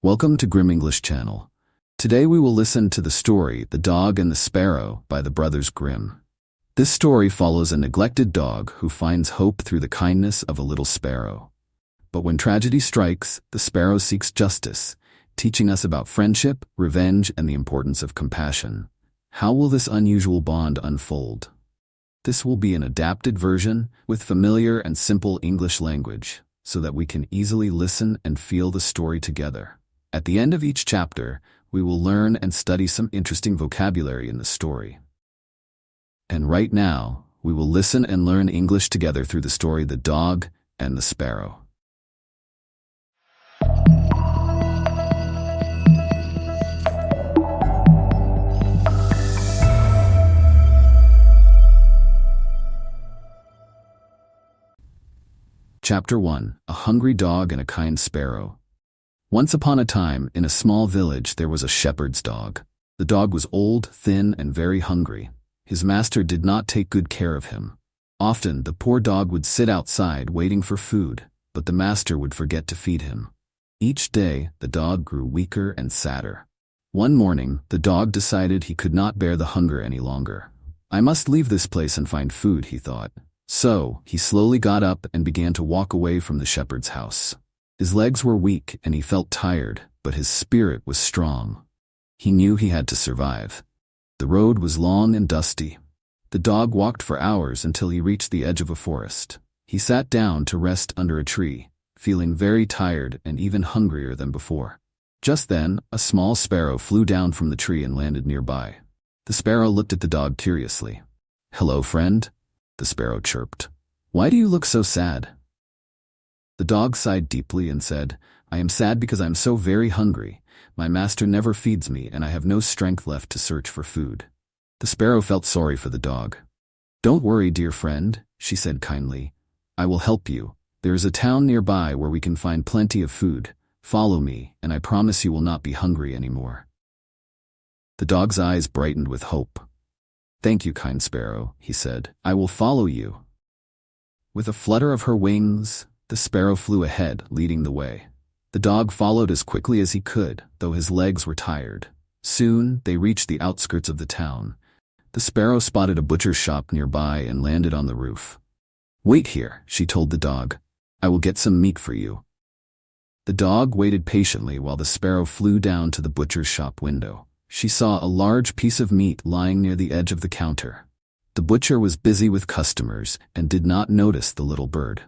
Welcome to Grimm English Channel. Today we will listen to the story The Dog and the Sparrow by the brothers Grimm. This story follows a neglected dog who finds hope through the kindness of a little sparrow. But when tragedy strikes, the sparrow seeks justice, teaching us about friendship, revenge, and the importance of compassion. How will this unusual bond unfold? This will be an adapted version with familiar and simple English language, so that we can easily listen and feel the story together. At the end of each chapter, we will learn and study some interesting vocabulary in the story. And right now, we will listen and learn English together through the story The Dog and the Sparrow. Chapter 1: A Hungry Dog and a Kind Sparrow. Once upon a time, in a small village, there was a shepherd's dog. The dog was old, thin, and very hungry. His master did not take good care of him. Often, the poor dog would sit outside waiting for food, but the master would forget to feed him. Each day, the dog grew weaker and sadder. One morning, the dog decided he could not bear the hunger any longer. "I must leave this place and find food," he thought. So, he slowly got up and began to walk away from the shepherd's house. His legs were weak and he felt tired, but his spirit was strong. He knew he had to survive. The road was long and dusty. The dog walked for hours until he reached the edge of a forest. He sat down to rest under a tree, feeling very tired and even hungrier than before. Just then, a small sparrow flew down from the tree and landed nearby. The sparrow looked at the dog curiously. "Hello, friend," the sparrow chirped. "Why do you look so sad?" The dog sighed deeply and said, "I am sad because I am so very hungry. My master never feeds me and I have no strength left to search for food." The sparrow felt sorry for the dog. "Don't worry, dear friend," she said kindly. "I will help you. There is a town nearby where we can find plenty of food. Follow me, and I promise you will not be hungry anymore." The dog's eyes brightened with hope. "Thank you, kind sparrow," he said. "I will follow you." With a flutter of her wings, the sparrow flew ahead, leading the way. The dog followed as quickly as he could, though his legs were tired. Soon, they reached the outskirts of the town. The sparrow spotted a butcher's shop nearby and landed on the roof. "Wait here," she told the dog. "I will get some meat for you." The dog waited patiently while the sparrow flew down to the butcher's shop window. She saw a large piece of meat lying near the edge of the counter. The butcher was busy with customers and did not notice the little bird.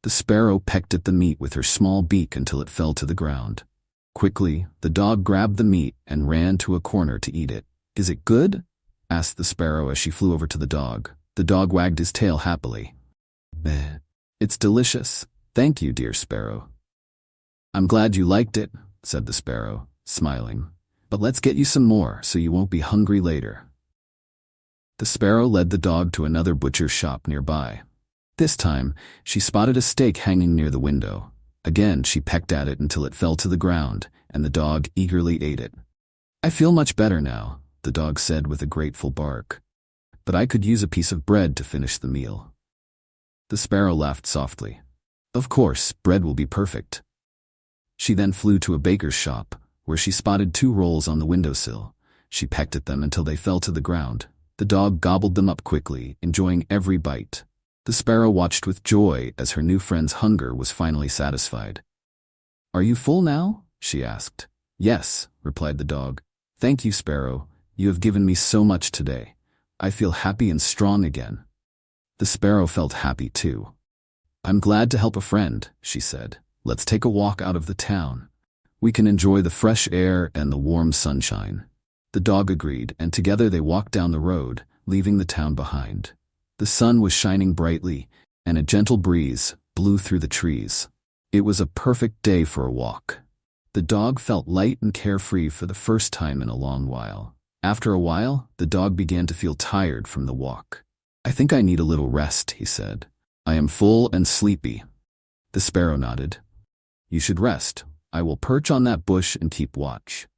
The sparrow pecked at the meat with her small beak until it fell to the ground. Quickly, the dog grabbed the meat and ran to a corner to eat it. "Is it good?" asked the sparrow as she flew over to the dog. The dog wagged his tail happily. "It's delicious. Thank you, dear sparrow." "I'm glad you liked it," said the sparrow, smiling. "But let's get you some more so you won't be hungry later." The sparrow led the dog to another butcher's shop nearby. This time, she spotted a steak hanging near the window. Again, she pecked at it until it fell to the ground, and the dog eagerly ate it. "I feel much better now," the dog said with a grateful bark. "But I could use a piece of bread to finish the meal." The sparrow laughed softly. "Of course, bread will be perfect." She then flew to a baker's shop, where she spotted 2 rolls on the windowsill. She pecked at them until they fell to the ground. The dog gobbled them up quickly, enjoying every bite. The sparrow watched with joy as her new friend's hunger was finally satisfied. "Are you full now?" she asked. "Yes," replied the dog. "Thank you, sparrow. You have given me so much today. I feel happy and strong again." The sparrow felt happy too. "I'm glad to help a friend," she said. "Let's take a walk out of the town. We can enjoy the fresh air and the warm sunshine." The dog agreed, and together they walked down the road, leaving the town behind. The sun was shining brightly, and a gentle breeze blew through the trees. It was a perfect day for a walk. The dog felt light and carefree for the first time in a long while. After a while, the dog began to feel tired from the walk. "I think I need a little rest," he said. "I am full and sleepy." The sparrow nodded. "You should rest. I will perch on that bush and keep watch."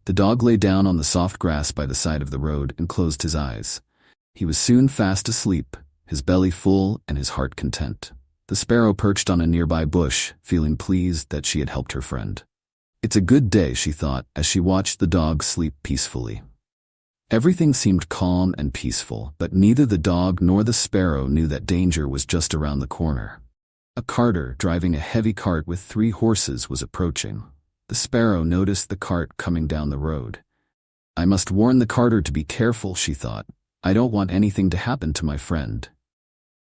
The dog lay down on the soft grass by the side of the road and closed his eyes. He was soon fast asleep, his belly full and his heart content. The sparrow perched on a nearby bush, feeling pleased that she had helped her friend. It's a good day, she thought, as she watched the dog sleep peacefully. Everything seemed calm and peaceful, but neither the dog nor the sparrow knew that danger was just around the corner. A carter, driving a heavy cart with 3 horses, was approaching. The sparrow noticed the cart coming down the road. I must warn the carter to be careful, she thought. I don't want anything to happen to my friend.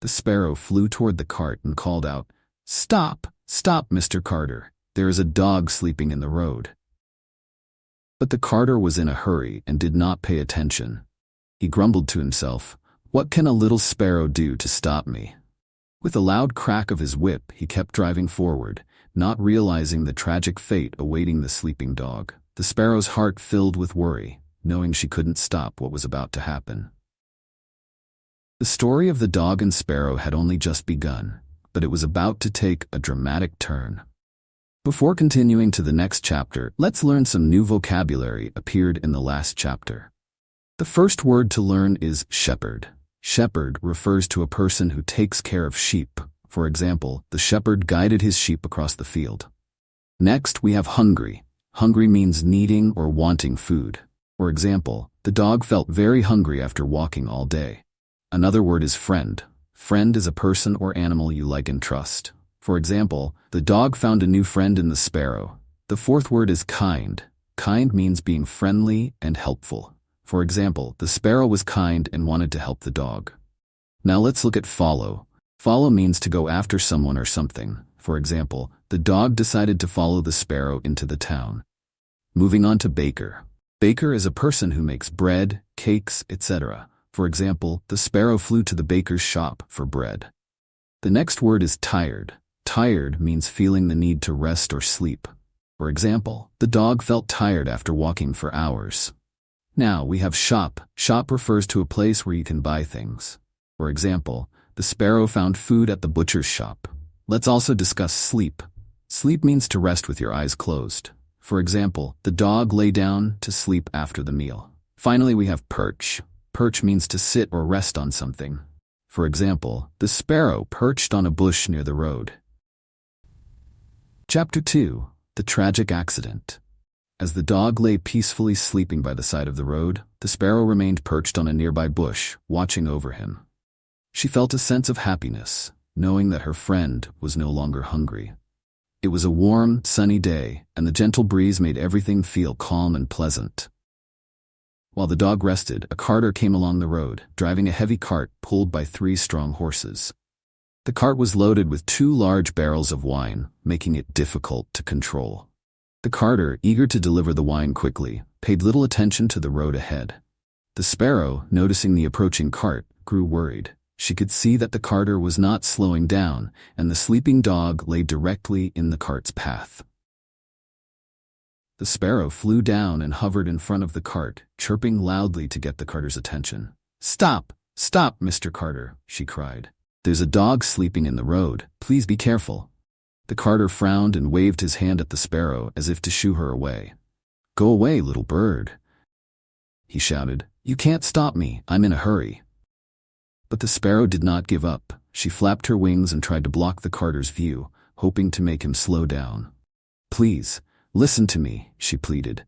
The sparrow flew toward the cart and called out, "Stop! Stop, Mr. Carter. There is a dog sleeping in the road." But the carter was in a hurry and did not pay attention. He grumbled to himself, "What can a little sparrow do to stop me?" With a loud crack of his whip, he kept driving forward, not realizing the tragic fate awaiting the sleeping dog. The sparrow's heart filled with worry, knowing she couldn't stop what was about to happen. The story of the dog and sparrow had only just begun, but it was about to take a dramatic turn. Before continuing to the next chapter, let's learn some new vocabulary appeared in the last chapter. The first word to learn is shepherd. Shepherd refers to a person who takes care of sheep. For example, the shepherd guided his sheep across the field. Next, we have hungry. Hungry means needing or wanting food. For example, the dog felt very hungry after walking all day. Another word is friend. Friend is a person or animal you like and trust. For example, the dog found a new friend in the sparrow. The fourth word is kind. Kind means being friendly and helpful. For example, the sparrow was kind and wanted to help the dog. Now let's look at follow. Follow means to go after someone or something. For example, the dog decided to follow the sparrow into the town. Moving on to baker. Baker is a person who makes bread, cakes, etc. For example, the sparrow flew to the baker's shop for bread. The next word is tired. Tired means feeling the need to rest or sleep. For example, the dog felt tired after walking for hours. Now we have shop. Shop refers to a place where you can buy things. For example, the sparrow found food at the butcher's shop. Let's also discuss sleep. Sleep means to rest with your eyes closed. For example, the dog lay down to sleep after the meal. Finally, we have perch. Perch means to sit or rest on something. For example, the sparrow perched on a bush near the road. Chapter 2. The Tragic Accident. As the dog lay peacefully sleeping by the side of the road, the sparrow remained perched on a nearby bush, watching over him. She felt a sense of happiness, knowing that her friend was no longer hungry. It was a warm, sunny day, and the gentle breeze made everything feel calm and pleasant. While the dog rested, a carter came along the road, driving a heavy cart pulled by 3 strong horses. The cart was loaded with 2 large barrels of wine, making it difficult to control. The carter, eager to deliver the wine quickly, paid little attention to the road ahead. The sparrow, noticing the approaching cart, grew worried. She could see that the carter was not slowing down, and the sleeping dog lay directly in the cart's path. The sparrow flew down and hovered in front of the cart, chirping loudly to get the carter's attention. "Stop! Stop, Mr. Carter," she cried. "There's a dog sleeping in the road. Please be careful." The carter frowned and waved his hand at the sparrow as if to shoo her away. "Go away, little bird," he shouted. "You can't stop me. I'm in a hurry." But the sparrow did not give up. She flapped her wings and tried to block the carter's view, hoping to make him slow down. "Please, listen to me," she pleaded.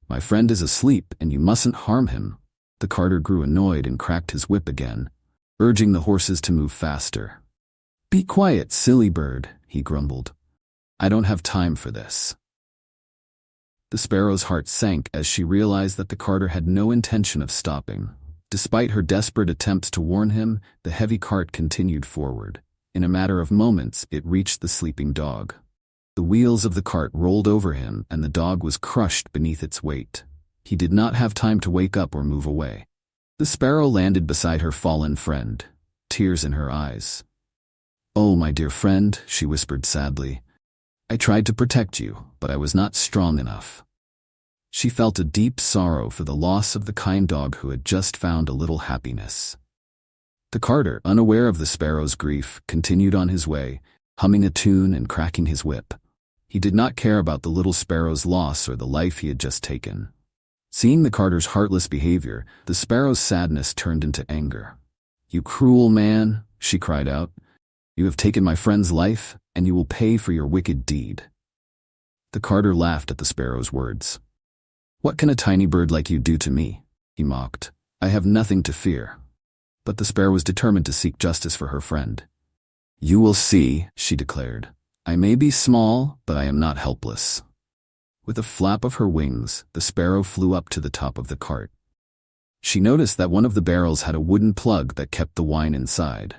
"My friend is asleep and you mustn't harm him." The carter grew annoyed and cracked his whip again, urging the horses to move faster. "Be quiet, silly bird," he grumbled. "I don't have time for this." The sparrow's heart sank as she realized that the carter had no intention of stopping. Despite her desperate attempts to warn him, the heavy cart continued forward. In a matter of moments, it reached the sleeping dog. The wheels of the cart rolled over him, and the dog was crushed beneath its weight. He did not have time to wake up or move away. The sparrow landed beside her fallen friend, tears in her eyes. "Oh, my dear friend," she whispered sadly. "I tried to protect you, but I was not strong enough." She felt a deep sorrow for the loss of the kind dog who had just found a little happiness. The carter, unaware of the sparrow's grief, continued on his way, humming a tune and cracking his whip. He did not care about the little sparrow's loss or the life he had just taken. Seeing the carter's heartless behavior, the sparrow's sadness turned into anger. "You cruel man," she cried out. "You have taken my friend's life, and you will pay for your wicked deed." The carter laughed at the sparrow's words. "What can a tiny bird like you do to me?" he mocked. "I have nothing to fear." But the sparrow was determined to seek justice for her friend. "You will see," she declared. "I may be small, but I am not helpless." With a flap of her wings, the sparrow flew up to the top of the cart. She noticed that one of the barrels had a wooden plug that kept the wine inside.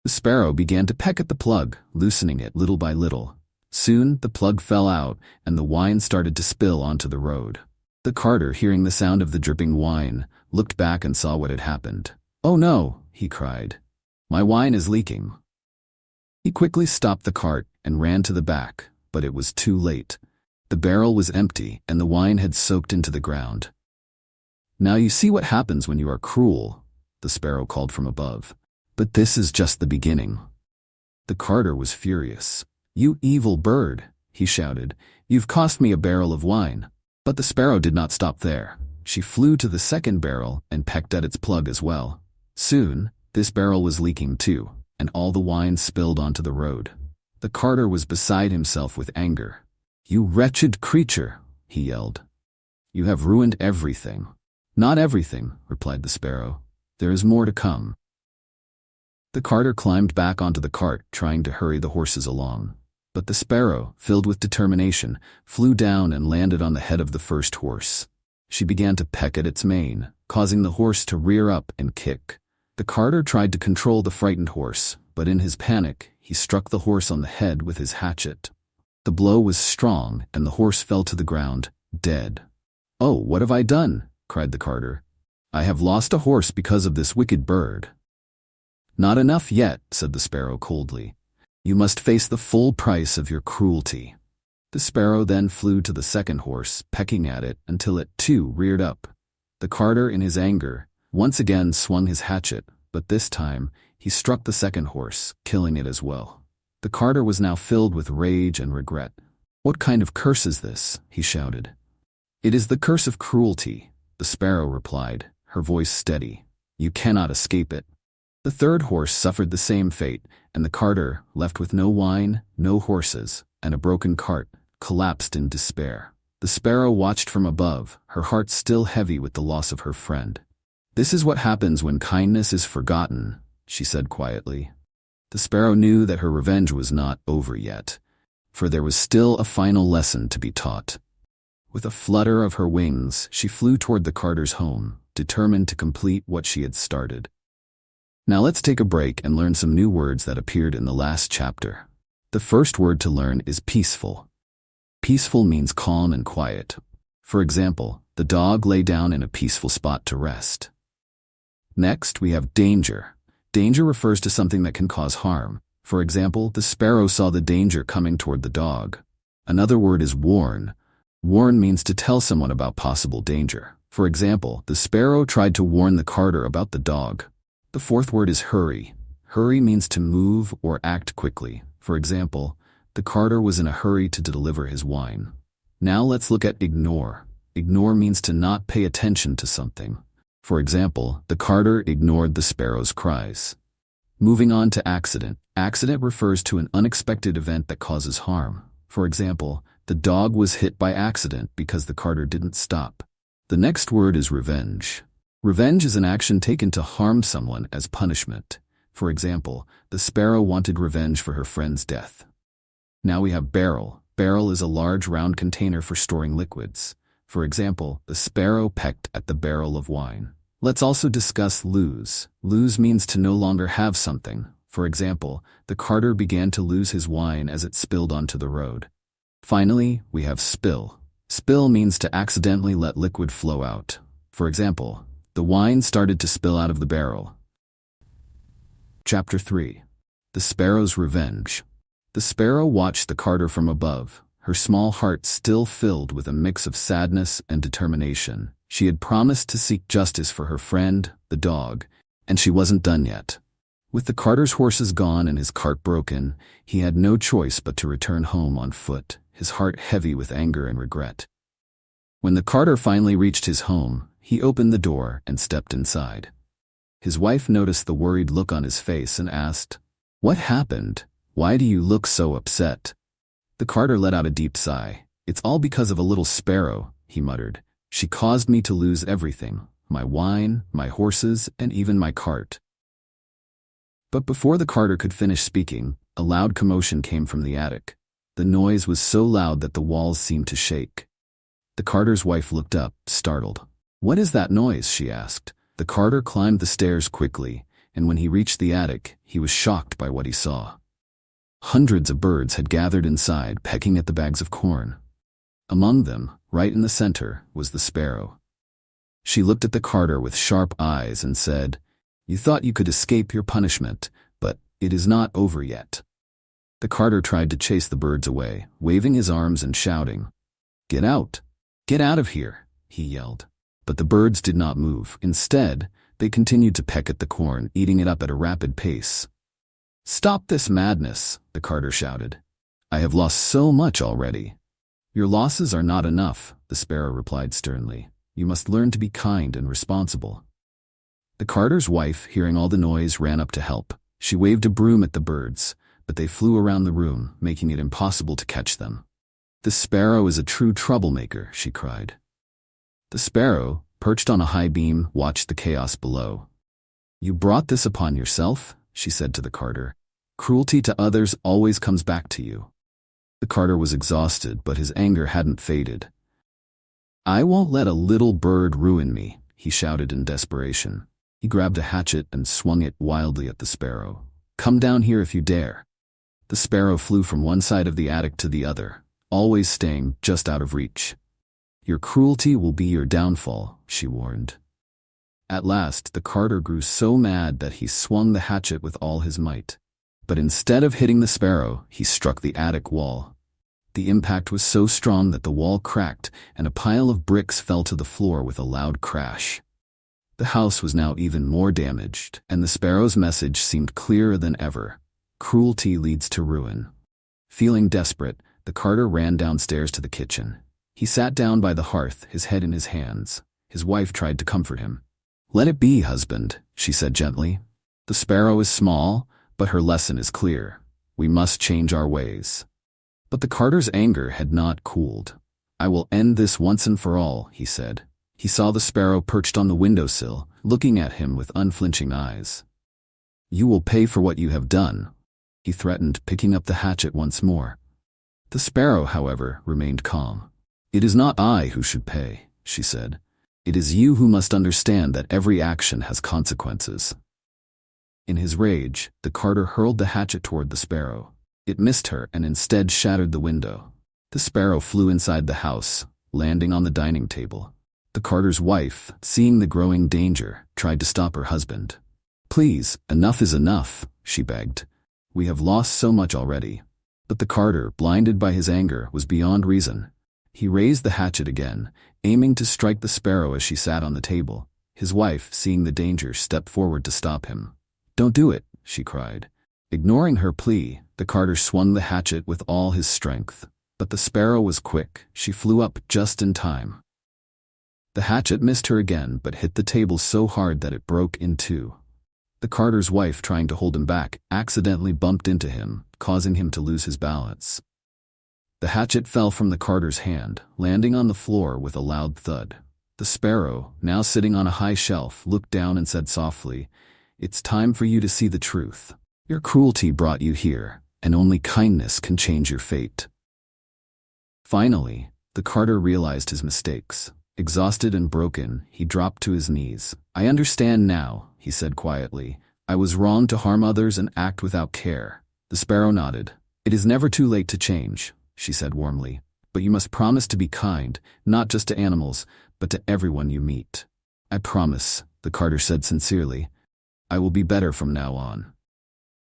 The sparrow began to peck at the plug, loosening it little by little. Soon, the plug fell out, and the wine started to spill onto the road. The carter, hearing the sound of the dripping wine, looked back and saw what had happened. "Oh no," he cried. "My wine is leaking." He quickly stopped the cart and ran to the back, but it was too late. The barrel was empty, and the wine had soaked into the ground. "Now you see what happens when you are cruel," the sparrow called from above. "But this is just the beginning." The carter was furious. "You evil bird," he shouted. "You've cost me a barrel of wine." But the sparrow did not stop there. She flew to the second barrel and pecked at its plug as well. Soon, this barrel was leaking too, and all the wine spilled onto the road. The carter was beside himself with anger. "You wretched creature," he yelled. "You have ruined everything." "Not everything," replied the sparrow. "There is more to come." The carter climbed back onto the cart, trying to hurry the horses along. But the sparrow, filled with determination, flew down and landed on the head of the first horse. She began to peck at its mane, causing the horse to rear up and kick. The carter tried to control the frightened horse, but in his panic, he struck the horse on the head with his hatchet. The blow was strong, and the horse fell to the ground, dead. "Oh, what have I done?" cried the carter. "I have lost a horse because of this wicked bird." "Not enough yet," said the sparrow coldly. "You must face the full price of your cruelty." The sparrow then flew to the second horse, pecking at it until it too reared up. The carter, in his anger, once again swung his hatchet, but this time he struck the second horse, killing it as well. The carter was now filled with rage and regret. "What kind of curse is this?" he shouted. "It is the curse of cruelty," the sparrow replied, her voice steady. "You cannot escape it." The third horse suffered the same fate, and the carter, left with no wine, no horses, and a broken cart, collapsed in despair. The sparrow watched from above, her heart still heavy with the loss of her friend. "This is what happens when kindness is forgotten," she said quietly. The sparrow knew that her revenge was not over yet, for there was still a final lesson to be taught. With a flutter of her wings, she flew toward the carter's home, determined to complete what she had started. Now let's take a break and learn some new words that appeared in the last chapter. The first word to learn is peaceful. Peaceful means calm and quiet. For example, the dog lay down in a peaceful spot to rest. Next, we have danger. Danger refers to something that can cause harm. For example, the sparrow saw the danger coming toward the dog. Another word is warn. Warn means to tell someone about possible danger. For example, the sparrow tried to warn the carter about the dog. The fourth word is hurry. Hurry means to move or act quickly. For example, the carter was in a hurry to deliver his wine. Now let's look at ignore. Ignore means to not pay attention to something. For example, the carter ignored the sparrow's cries. Moving on to accident. Accident refers to an unexpected event that causes harm. For example, the dog was hit by accident because the carter didn't stop. The next word is revenge. Revenge is an action taken to harm someone as punishment. For example, the sparrow wanted revenge for her friend's death. Now we have barrel. Barrel is a large round container for storing liquids. For example, the sparrow pecked at the barrel of wine. Let's also discuss lose. Lose means to no longer have something. For example, the carter began to lose his wine as it spilled onto the road. Finally, we have spill. Spill means to accidentally let liquid flow out. For example, the wine started to spill out of the barrel. Chapter 3. The Sparrow's Revenge. The sparrow watched the carter from above, her small heart still filled with a mix of sadness and determination. She had promised to seek justice for her friend, the dog, and she wasn't done yet. With the carter's horses gone and his cart broken, he had no choice but to return home on foot, his heart heavy with anger and regret. When the carter finally reached his home, he opened the door and stepped inside. His wife noticed the worried look on his face and asked, "What happened? Why do you look so upset?" The carter let out a deep sigh. "It's all because of a little sparrow," he muttered. "She caused me to lose everything, my wine, my horses, and even my cart." But before the carter could finish speaking, a loud commotion came from the attic. The noise was so loud that the walls seemed to shake. The carter's wife looked up, startled. "What is that noise?" she asked. The carter climbed the stairs quickly, and when he reached the attic, he was shocked by what he saw. Hundreds of birds had gathered inside, pecking at the bags of corn. Among them, right in the center, was the sparrow. She looked at the carter with sharp eyes and said, "You thought you could escape your punishment, but it is not over yet." The carter tried to chase the birds away, waving his arms and shouting, "Get out! Get out of here!" he yelled. But the birds did not move. Instead, they continued to peck at the corn, eating it up at a rapid pace. "Stop this madness," the carter shouted. "I have lost so much already." "Your losses are not enough," the sparrow replied sternly. "You must learn to be kind and responsible." The carter's wife, hearing all the noise, ran up to help. She waved a broom at the birds, but they flew around the room, making it impossible to catch them. "The sparrow is a true troublemaker," she cried. The sparrow, perched on a high beam, watched the chaos below. "You brought this upon yourself," she said to the carter. "Cruelty to others always comes back to you." The carter was exhausted, but his anger hadn't faded. "I won't let a little bird ruin me," he shouted in desperation. He grabbed a hatchet and swung it wildly at the sparrow. "Come down here if you dare." The sparrow flew from one side of the attic to the other, always staying just out of reach. "Your cruelty will be your downfall," she warned. At last, the carter grew so mad that he swung the hatchet with all his might. But instead of hitting the sparrow, he struck the attic wall. The impact was so strong that the wall cracked, and a pile of bricks fell to the floor with a loud crash. The house was now even more damaged, and the sparrow's message seemed clearer than ever. Cruelty leads to ruin. Feeling desperate, the carter ran downstairs to the kitchen. He sat down by the hearth, his head in his hands. His wife tried to comfort him. "Let it be, husband," she said gently. "The sparrow is small, but her lesson is clear. We must change our ways." But the carter's anger had not cooled. "I will end this once and for all," he said. He saw the sparrow perched on the windowsill, looking at him with unflinching eyes. "You will pay for what you have done," he threatened, picking up the hatchet once more. The sparrow, however, remained calm. "It is not I who should pay," she said. "It is you who must understand that every action has consequences." In his rage, the carter hurled the hatchet toward the sparrow. It missed her and instead shattered the window. The sparrow flew inside the house, landing on the dining table. The carter's wife, seeing the growing danger, tried to stop her husband. "Please, enough is enough," she begged. "We have lost so much already." But the carter, blinded by his anger, was beyond reason. He raised the hatchet again, aiming to strike the sparrow as she sat on the table. His wife, seeing the danger, stepped forward to stop him. "Don't do it," she cried. Ignoring her plea, the carter swung the hatchet with all his strength. But the sparrow was quick. She flew up just in time. The hatchet missed her again, but hit the table so hard that it broke in two. The carter's wife, trying to hold him back, accidentally bumped into him, causing him to lose his balance. The hatchet fell from the carter's hand, landing on the floor with a loud thud. The sparrow, now sitting on a high shelf, looked down and said softly, "It's time for you to see the truth. Your cruelty brought you here, and only kindness can change your fate." Finally, the carter realized his mistakes. Exhausted and broken, he dropped to his knees. "I understand now," he said quietly. "I was wrong to harm others and act without care." The sparrow nodded. "It is never too late to change," she said warmly. "But you must promise to be kind, not just to animals, but to everyone you meet." "I promise," the carter said sincerely. "I will be better from now on."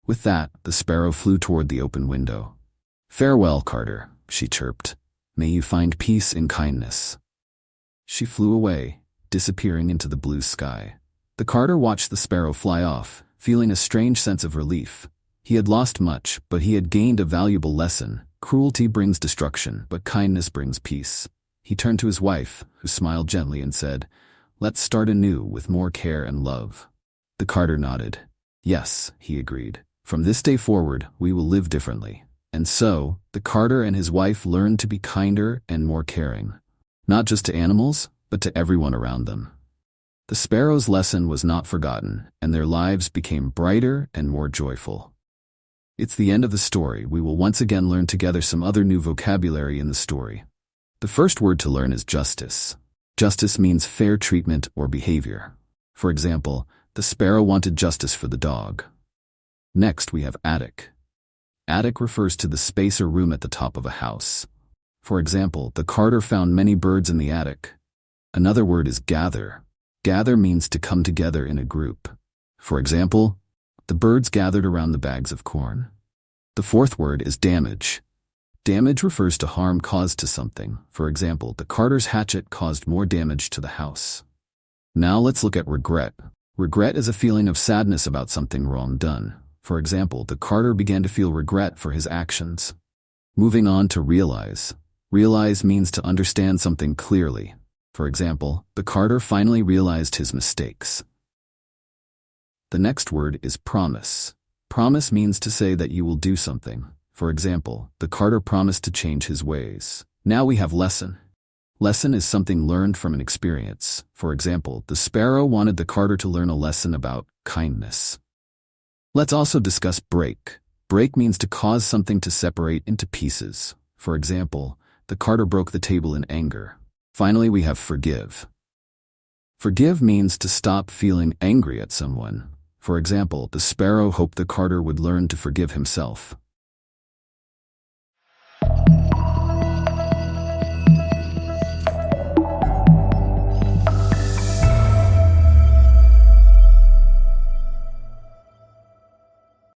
With that, the sparrow flew toward the open window. "Farewell, Carter," she chirped. "May you find peace in kindness." She flew away, disappearing into the blue sky. The carter watched the sparrow fly off, feeling a strange sense of relief. He had lost much, but he had gained a valuable lesson. Cruelty brings destruction, but kindness brings peace. He turned to his wife, who smiled gently and said, "Let's start anew with more care and love." The carter nodded. "Yes," he agreed. "From this day forward, we will live differently." And so, the carter and his wife learned to be kinder and more caring, not just to animals, but to everyone around them. The sparrow's lesson was not forgotten, and their lives became brighter and more joyful. It's the end of the story. We will once again learn together some other new vocabulary in the story. The first word to learn is justice. Justice means fair treatment or behavior. For example, the sparrow wanted justice for the dog. Next, we have attic. Attic refers to the space or room at the top of a house. For example, the carter found many birds in the attic. Another word is gather. Gather means to come together in a group. For example, the birds gathered around the bags of corn. The fourth word is damage. Damage refers to harm caused to something. For example, the carter's hatchet caused more damage to the house. Now let's look at regret. Regret is a feeling of sadness about something wrong done. For example, the carter began to feel regret for his actions. Moving on to realize. Realize means to understand something clearly. For example, the carter finally realized his mistakes. The next word is promise. Promise means to say that you will do something. For example, the carter promised to change his ways. Now we have lesson. Lesson is something learned from an experience. For example, the sparrow wanted the carter to learn a lesson about kindness. Let's also discuss break. Break means to cause something to separate into pieces. For example, the carter broke the table in anger. Finally, we have forgive. Forgive means to stop feeling angry at someone. For example, the sparrow hoped the carter would learn to forgive himself.